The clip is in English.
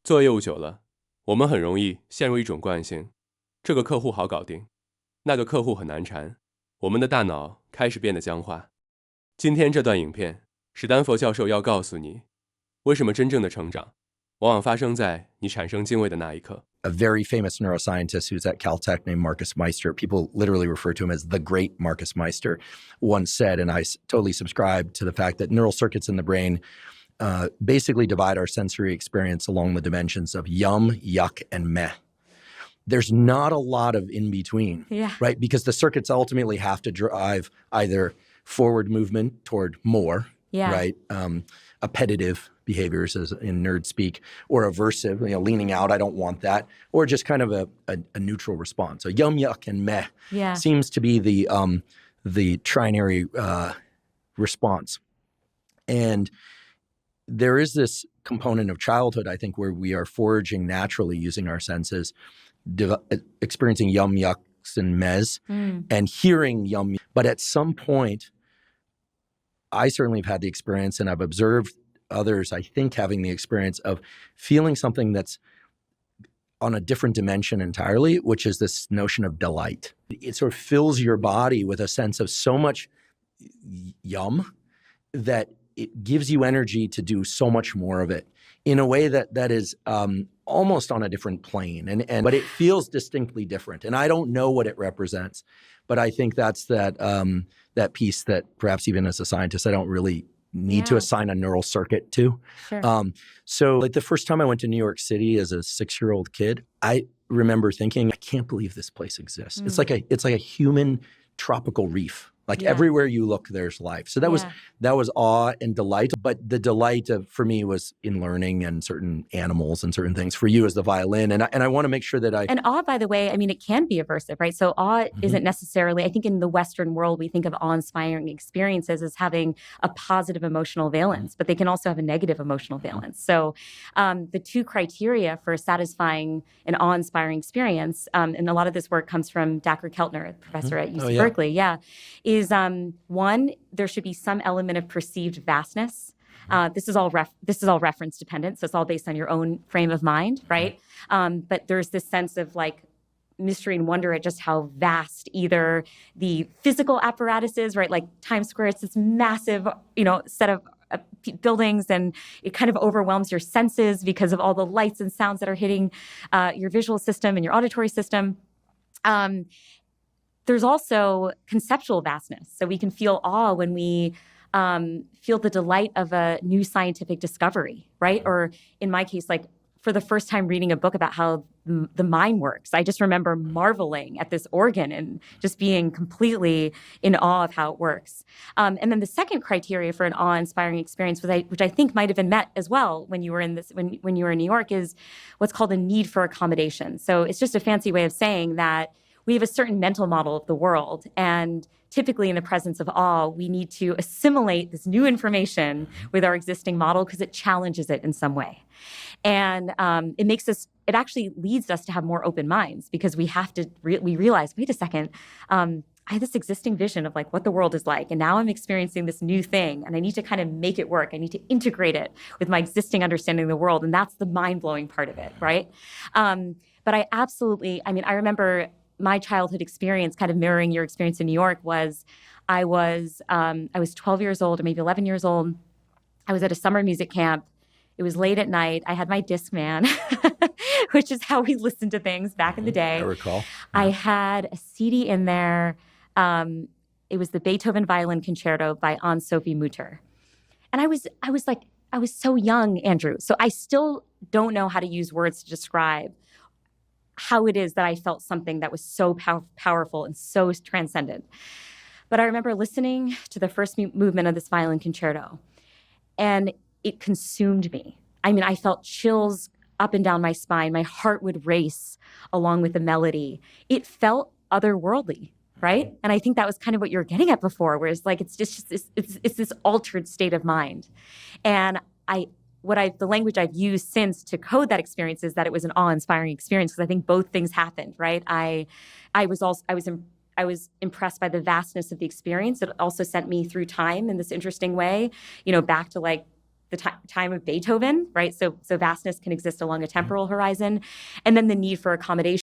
做业务久了，我们很容易陷入一种惯性，这个客户好搞定，那个客户很难缠，我们的大脑开始变得僵化。今天这段影片，史丹佛教授要告诉你，为什么真正的成长往往发生在你产生敬畏的那一刻。A very famous neuroscientist who's at Caltech named Marcus Meister, people literally refer to him as the great Marcus Meister, once said, and I totally subscribe to the fact that neural circuits in the brain basically divide our sensory experience along the dimensions of yum, yuck, and meh. There's not a lot of in between, right? Because the circuits ultimately have to drive either forward movement toward more, right? Appetitive behaviors, as in nerd speak, or aversive, leaning out, I don't want that, or just kind of a neutral response. So yum, yuck, and meh seems to be the trinary response. And there is this component of childhood, I think, where we are foraging naturally using our senses, experiencing yum, yucks, and mehs, and hearing yum. But at some point, I certainly have had the experience, and I've observed others, I think, having the experience of feeling something that's on a different dimension entirely, which is this notion of delight. It sort of fills your body with a sense of so much yum that it gives you energy to do so much more of it in a way that is almost on a different plane, but it feels distinctly different. And I don't know what it represents, but I think that's that piece that perhaps even as a scientist, I don't really need to assign a neural circuit to. Sure. So like the first time I went to New York City as a 6-year-old kid, I remember thinking, I can't believe this place exists. It's like a human tropical reef. Like everywhere you look, there's life. So that was awe and delight. But the delight for me was in learning and certain animals and certain things. For you as the violin. And I want to make sure that And awe, by the way, I mean, it can be aversive, right? So awe isn't necessarily, I think in the Western world, we think of awe-inspiring experiences as having a positive emotional valence, but they can also have a negative emotional valence. So the two criteria for satisfying an awe-inspiring experience, and a lot of this work comes from Dacher Keltner, a professor at UC Berkeley, is one, there should be some element of perceived vastness. This is all reference dependent, so it's all based on your own frame of mind, right? But there's this sense of like mystery and wonder at just how vast either the physical apparatus is, right? Like Times Square, it's this massive, set of buildings, and it kind of overwhelms your senses because of all the lights and sounds that are hitting your visual system and your auditory system. There's also conceptual vastness. So we can feel awe when we feel the delight of a new scientific discovery, right? Or in my case, like for the first time reading a book about how the mind works, I just remember marveling at this organ and just being completely in awe of how it works. And then the second criteria for an awe-inspiring experience, which I think might have been met as well when you were in when you were in New York, is what's called a need for accommodation. So it's just a fancy way of saying that we have a certain mental model of the world, and typically in the presence of awe, we need to assimilate this new information with our existing model because it challenges it in some way. And it actually leads us to have more open minds because we have to, we realize, wait a second, I have this existing vision of like what the world is like, and now I'm experiencing this new thing, and I need to kind of make it work. I need to integrate it with my existing understanding of the world, and that's the mind-blowing part of it, right? But I remember my childhood experience, kind of mirroring your experience in New York, was I was 12 years old or maybe 11 years old. I was at a summer music camp. It was late at night. I had my Discman, which is how we listened to things back in the day. I recall. I had a CD in there. It was the Beethoven Violin Concerto by Anne-Sophie Mutter. And I was so young, Andrew. So I still don't know how to use words to describe how it is that I felt something that was so powerful and so transcendent. But I remember listening to the first movement of this violin concerto, and it consumed me. I mean, I felt chills up and down my spine. My heart would race along with the melody. It felt otherworldly, right? And I think that was kind of what you were getting at before, where it's like it's this altered state of mind. And the language I've used since to code that experience is that it was an awe-inspiring experience, because I think both things happened, right? I was impressed by the vastness of the experience. It also sent me through time in this interesting way, back to like the time of Beethoven, right? So vastness can exist along a temporal horizon, and then the need for accommodation.